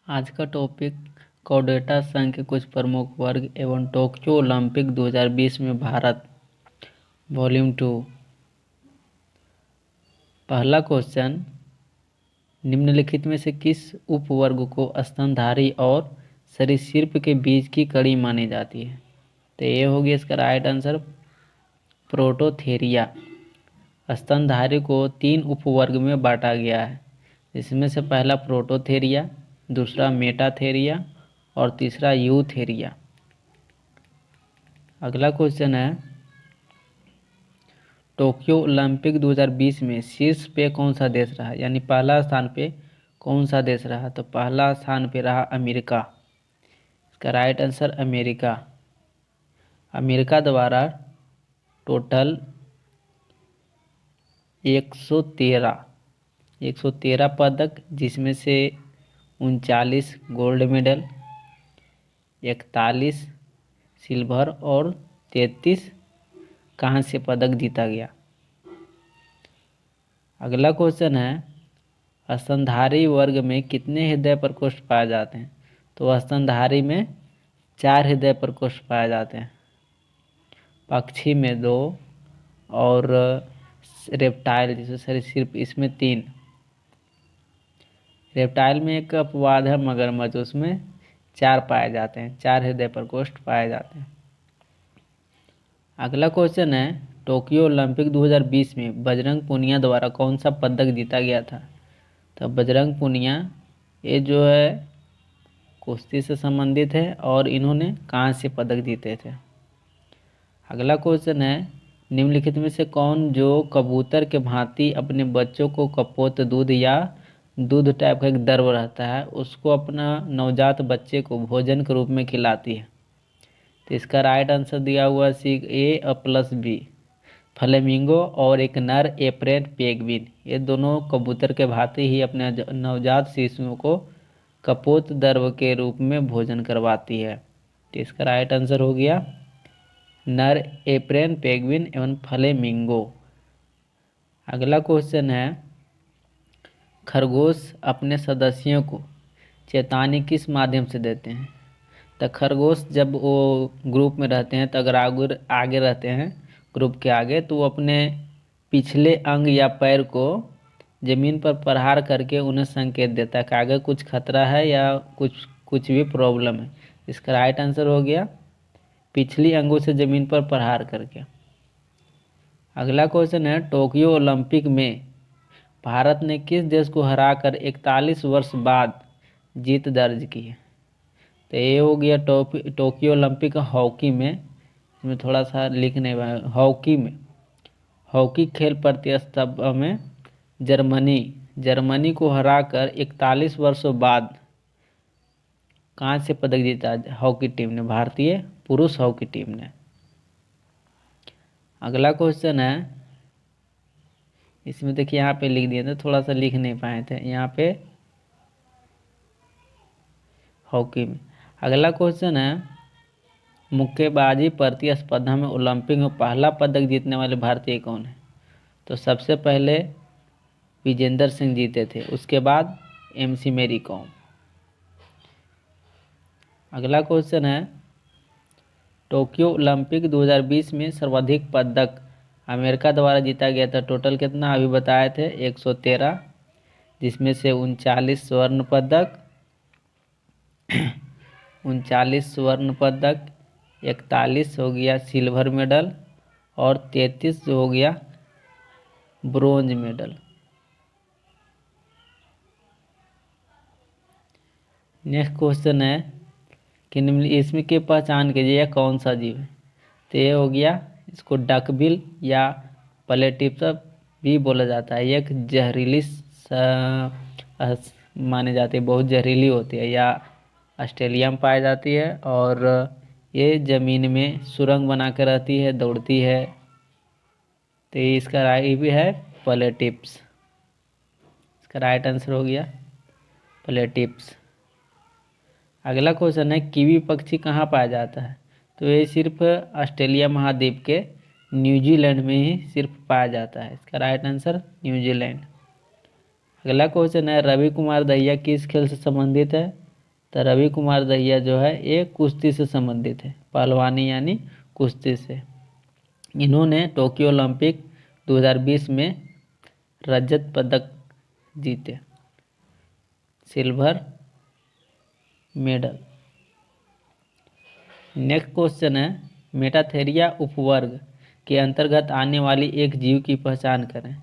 आज का topic Chordata संघ के कुछ प्रमुख वर्ग एवं टोक्यो ओलंपिक 2020 में भारत, वॉल्यूम 2। पहला क्वेश्चन, निम्नलिखित में से किस उपवर्ग को स्तनधारी और सरीसृप के बीच की कड़ी मानी जाती है? तो ये होगी इसका राइट आंसर, प्रोटोथेरिया। स्तनधारी को 3 उपवर्ग में बांटा गया है, इसमें से पहला प्रोटोथेरिया, दूसरा मेटाथेरिया और तीसरा यूथेरिया। अगला क्वेश्चन है, टोक्यो ओलंपिक 2020 में शीर्ष पे कौन सा देश रहा, यानी पहला स्थान पे कौन सा देश रहा? तो पहला स्थान पे रहा अमेरिका। इसका राइट आंसर अमेरिका। अमेरिका द्वारा टोटल 113 पदक, जिसमें से 39 गोल्ड मेडल, 41 सिल्वर और 33 कांस्य पदक जीता गया। अगला क्वेश्चन है, स्तनधारी वर्ग में कितने हृदय प्रकोष्ठ पाए जाते हैं? तो स्तनधारी में 4 हृदय प्रकोष्ठ पाए जाते हैं, पक्षी में 2 और रेप्टाइल जैसे सरीसृप इसमें 3। रेप्टाइल में एक अपवाद है मगरमच्छ, उसमें 4 पाए जाते हैं, 4 हृदय प्रकोष्ठ पाए जाते हैं। अगला क्वेश्चन है, टोक्यो ओलंपिक 2020 में बजरंग पूनिया द्वारा कौन सा पदक जीता गया था? तो बजरंग पूनिया ये जो है कुश्ती से संबंधित है और इन्होंने कांस्य पदक जीते थे। अगला क्वेश्चन है, निम्नलिखित में से कौन जो कबूतर के भांति अपने बच्चों को कपोत दूध या दूध टाइप का एक द्रव रहता है उसको अपना नवजात बच्चे को भोजन के रूप में खिलाती है? तो इसका राइट आंसर दिया हुआ A+B, फ्लेमिंगो और एक नर एप्रेन पेंगुइन। ये दोनों कबूतर के भांति ही अपने नवजात शिशुओं को कपोत द्रव के रूप में भोजन करवाती है। तो इसका राइट आंसर हो गया नर एप्रेन पेंगुइन एवं फ्लेमिंगो। अगला क्वेश्चन है, खरगोश अपने सदस्यों को चेतावनी किस माध्यम से देते हैं? तो खरगोश जब वो ग्रुप में रहते हैं तो अगर आगे रहते हैं ग्रुप के आगे, तो वो अपने पिछले अंग या पैर को जमीन पर प्रहार करके उन्हें संकेत देता है कि आगे कुछ खतरा है या कुछ भी प्रॉब्लम है। इसका राइट आंसर हो गया पिछली अंगों से जमीन पर प्रहार करके। अगला क्वेश्चन है, टोक्यो ओलंपिक में भारत ने किस देश को हराकर 41 वर्ष बाद जीत दर्ज की है? तो ये हो गया टोक्यो ओलंपिक हॉकी में, इसमें थोड़ा सा लिख नहीं पाया, हॉकी खेल प्रतिस्पर्धा में जर्मनी को हराकर 41 वर्षों बाद कांस्य पदक जीता हॉकी टीम ने, भारतीय पुरुष हॉकी टीम ने। अगला क्वेश्चन है, इसमें देखिए यहाँ पे लिख दिए थे, थोड़ा सा लिख नहीं पाए थे यहाँ पे हॉकी में। अगला क्वेश्चन है, मुक्केबाजी प्रतिस्पर्धा में ओलंपिक में पहला पदक जीतने वाले भारतीय कौन है? तो सबसे पहले विजेंदर सिंह जीते थे, उसके बाद MC मेरी कॉम। अगला क्वेश्चन है, टोक्यो ओलंपिक 2020 में सर्वाधिक पदक अमेरिका द्वारा जीता गया था, टोटल कितना अभी बताए थे 113, जिसमें से 39 स्वर्ण पदक 41 हो गया सिल्वर मेडल और 33 जो हो गया ब्रोंज मेडल। नेक्स्ट क्वेश्चन है कि इसमें की पहचान कीजिए यह कौन सा जीव है? तो ये हो गया, इसको डकबिल या प्लेटिपस भी बोला जाता है। ये एक जहरीली मानी जाती है, बहुत जहरीली होती है, या ऑस्ट्रेलिया में पाई जाती है और ये ज़मीन में सुरंग बना कर रहती है, दौड़ती है। तो इसका राइट भी है प्लेटिपस। इसका राइट आंसर हो गया प्लेटिपस। अगला क्वेश्चन है, कीवी पक्षी कहाँ पाया जाता है? तो ये सिर्फ ऑस्ट्रेलिया महाद्वीप के न्यूजीलैंड में ही सिर्फ पाया जाता है। इसका राइट आंसर न्यूजीलैंड। अगला क्वेश्चन है, रवि कुमार दहिया किस खेल से संबंधित है? तो रवि कुमार दहिया जो है ये कुश्ती से संबंधित है, पहलवानी यानी कुश्ती से। इन्होंने टोक्यो ओलंपिक 2020 में रजत पदक जीते, सिल्वर मेडल। नेक्स्ट क्वेश्चन है, मेटाथेरिया उपवर्ग के अंतर्गत आने वाली एक जीव की पहचान करें।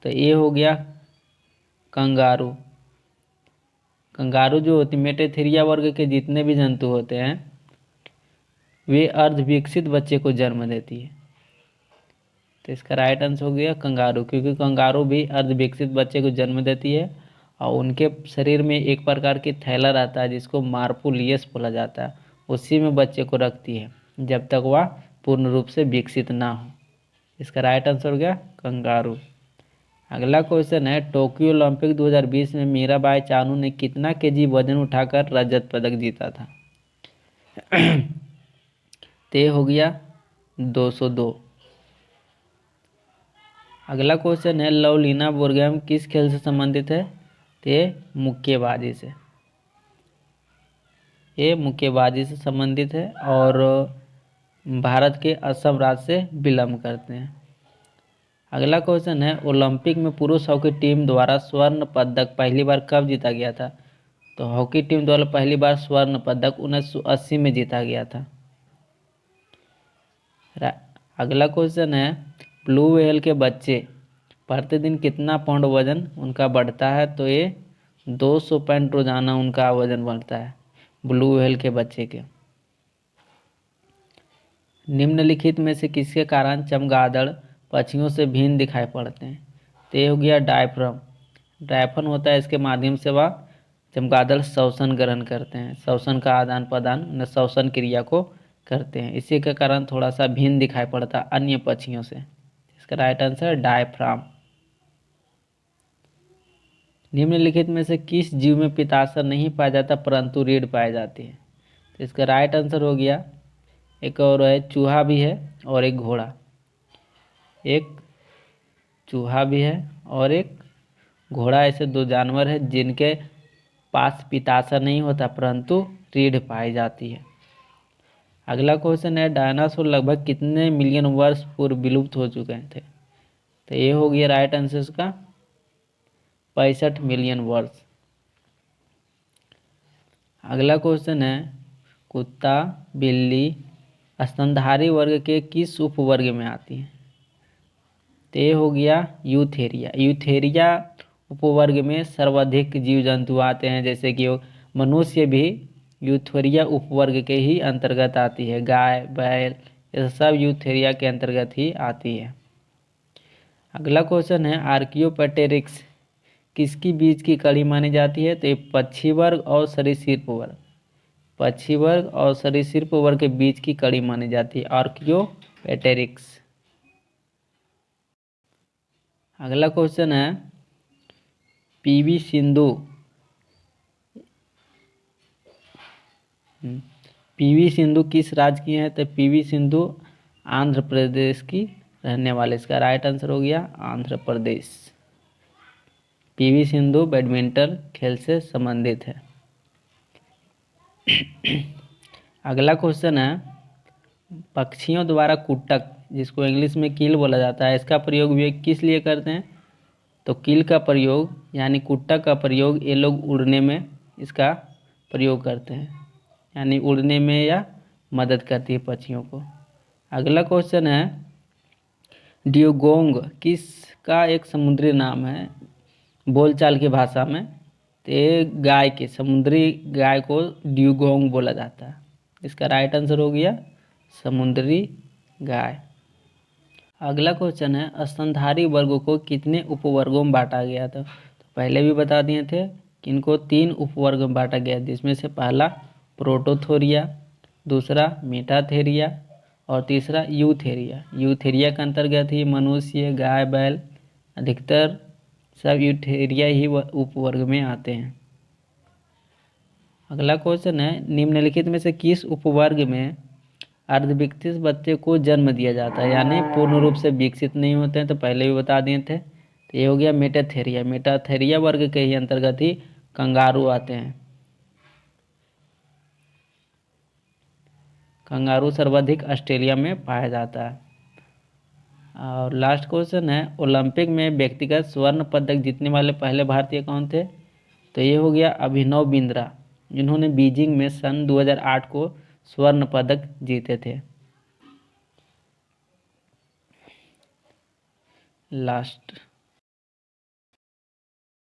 तो ये हो गया कंगारू। कंगारू जो होती मेटाथेरिया वर्ग के जितने भी जंतु होते हैं वे अर्धविकसित बच्चे को जन्म देती है। तो इसका राइट आंसर हो गया कंगारू, क्योंकि कंगारू भी अर्धविकसित बच्चे को जन्म देती है और उनके शरीर में एक प्रकार की थैला रहता है जिसको मार्पुलियस बोला जाता है, उसी में बच्चे को रखती है जब तक वह पूर्ण रूप से विकसित ना हो। इसका राइट आंसर हो गया कंगारू। अगला क्वेश्चन है, टोक्यो ओलंपिक 2020 में मीराबाई चानू ने कितना केजी वजन उठाकर रजत पदक जीता था। ते हो गया 202। अगला क्वेश्चन है, लवलीना बोरगोहेन किस खेल से संबंधित है। ते मुक्केबाजी से, ये मुक्केबाजी से संबंधित है और भारत के असम राज्य से बिलोंग करते हैं। अगला क्वेश्चन है, ओलंपिक में पुरुष हॉकी टीम द्वारा स्वर्ण पदक पहली बार कब जीता गया था। तो हॉकी टीम द्वारा पहली बार स्वर्ण पदक 1980 में जीता गया था। अगला क्वेश्चन है, ब्लू व्हेल के बच्चे प्रतिदिन कितना पाउंड वजन उनका बढ़ता है। तो ये 200 पाउंड रोजाना उनका वजन बढ़ता है ब्लू व्हेल के बच्चे के। निम्नलिखित में से किसके कारण चमगादड़ पक्षियों से भिन्न दिखाई पड़ते हैं। तो ये हो गया डायफ्राम। डायफ्राम होता है, इसके माध्यम से वह चमगादड़ श्वसन ग्रहण करते हैं, श्वसन का आदान प्रदान श्वसन क्रिया को करते हैं, इसी के कारण थोड़ा सा भिन्न दिखाई पड़ता है अन्य पक्षियों से। इसका राइट आंसर है डायफ्राम। निम्नलिखित में से किस जीव में पित्ताशय नहीं पाया जाता परंतु रीढ़ पाई जाती है। तो इसका राइट आंसर हो गया, एक और है चूहा भी है और एक घोड़ा। एक चूहा भी है और एक घोड़ा, ऐसे दो जानवर हैं जिनके पास पित्ताशय नहीं होता परंतु रीढ़ पाई जाती है। अगला क्वेश्चन है, डायनासोर लगभग कितने मिलियन वर्ष पूर्व विलुप्त हो चुके थे। तो ये हो गया राइट आंसर इसका 65 मिलियन वर्ष। अगला क्वेश्चन है, कुत्ता बिल्ली स्तनधारी वर्ग के किस उपवर्ग में आती है। तो ये हो गया यूथेरिया। यूथेरिया उपवर्ग में सर्वाधिक जीव जंतु आते हैं, जैसे कि मनुष्य भी यूथेरिया उपवर्ग के ही अंतर्गत आती है, गाय बैल ये सब यूथेरिया के अंतर्गत ही आती है। अगला क्वेश्चन है, आर्कियोपेटेरिक्स किसकी बीज की कड़ी मानी जाती है। तो ये पक्षी वर्ग और सरीसृप वर्ग, पक्षी वर्ग और सरीसृप वर्ग के बीच की कड़ी मानी जाती है आर्कियोपेटेरिक्स। अगला क्वेश्चन है, पीवी सिंधु पीवी सिंधु किस राज्य की है। तो पीवी सिंधु आंध्र प्रदेश की रहने वाले। इसका राइट आंसर हो गया आंध्र प्रदेश। पीवी सिंधु बैडमिंटन खेल से संबंधित है। अगला क्वेश्चन है, पक्षियों द्वारा कुट्टक जिसको इंग्लिश में कील बोला जाता है, इसका प्रयोग वे किस लिए करते हैं। तो कील का प्रयोग यानी कुट्टक का प्रयोग ये लोग उड़ने में इसका प्रयोग करते हैं, यानी उड़ने में या मदद करती है पक्षियों को। अगला क्वेश्चन है, ड्यूगोंग किसका एक समुद्री नाम है बोलचाल की भाषा में। तो ये गाय के समुद्री गाय को ड्यूगोंग बोला जाता है। इसका राइट आंसर हो गया समुद्री गाय। अगला क्वेश्चन है, स्तनधारी वर्गों को कितने उपवर्गों में बांटा गया था। तो पहले भी बता दिए थे कि इनको 3 उपवर्ग में बांटा गया, जिसमें से पहला प्रोटोथोरिया, दूसरा मेटाथेरिया और तीसरा यूथेरिया। यूथेरिया के अंतर्गत ही मनुष्य गाय बैल अधिकतर सब यूथेरिया ही उपवर्ग में आते हैं। अगला क्वेश्चन है, निम्नलिखित में से किस उपवर्ग में अर्धविकसित बच्चे को जन्म दिया जाता है, यानी पूर्ण रूप से विकसित नहीं होते हैं। तो पहले भी बता दिए थे, तो ये हो गया मेटाथेरिया। मेटाथेरिया वर्ग के ही अंतर्गत ही कंगारू आते हैं। कंगारू सर्वाधिक ऑस्ट्रेलिया में पाया जाता है। और लास्ट क्वेश्चन है, ओलंपिक में व्यक्तिगत स्वर्ण पदक जीतने वाले पहले भारतीय कौन थे? तो ये हो गया अभिनव बिंद्रा, जिन्होंने बीजिंग में सन 2008 को स्वर्ण पदक जीते थे। लास्ट